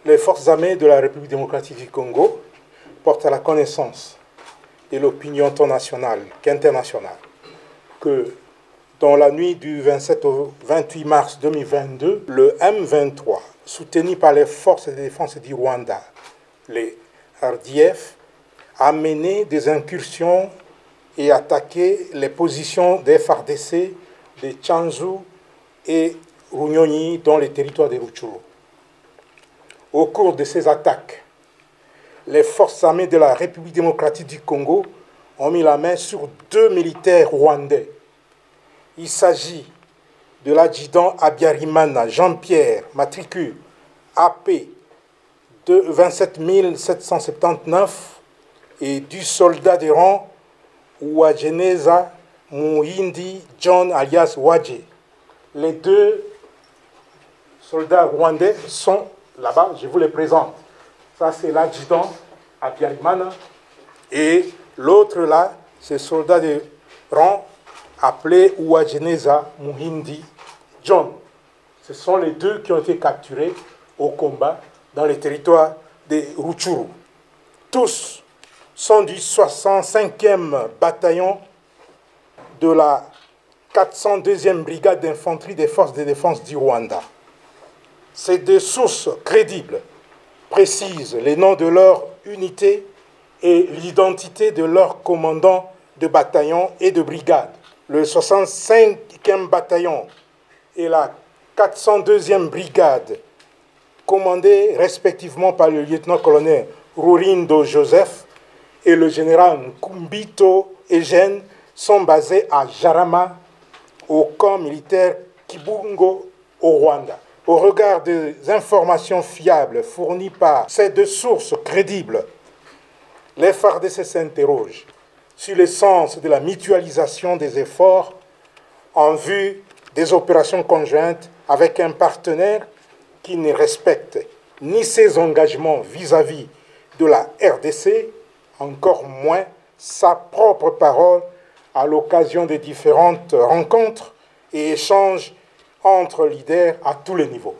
Les forces armées de la République démocratique du Congo portent à la connaissance de l'opinion tant nationale qu'internationale que dans la nuit du 27 au 28 mars 2022, le M23, soutenu par les forces de défense du Rwanda, les RDF, a mené des incursions et attaqué les positions des FARDC de Tchanzu et Runyonyi dans les territoires de Rutshuru. Au cours de ces attaques, les forces armées de la République démocratique du Congo ont mis la main sur 2 militaires rwandais. Il s'agit de l'adjudant Habyarimana Jean-Pierre, matricule AP de 27 779, et du soldat de rang Uwajeneza Muhindi John alias Wadje. Les 2 soldats rwandais sont là-bas, je vous les présente. Ça, c'est l'adjudant Habyarimana. Et l'autre là, c'est le soldat de rang appelé Uwajeneza Muhindi John. Ce sont les 2 qui ont été capturés au combat dans les territoires de Rutshuru. Tous sont du 65e bataillon de la 402e brigade d'infanterie des forces de défense du Rwanda. Ces 2 sources crédibles précisent les noms de leur unité et l'identité de leurs commandants de bataillon et de brigade. Le 65e bataillon et la 402e brigade, commandés respectivement par le lieutenant-colonel Rurindo Joseph et le général Nkumbito Eugène, sont basés à Jarama, au camp militaire Kibungo, au Rwanda. Au regard des informations fiables fournies par ces 2 sources crédibles, les FARDC s'interrogent sur le sens de la mutualisation des efforts en vue des opérations conjointes avec un partenaire qui ne respecte ni ses engagements vis-à-vis de la RDC, encore moins sa propre parole à l'occasion des différentes rencontres et échanges entre leaders à tous les niveaux.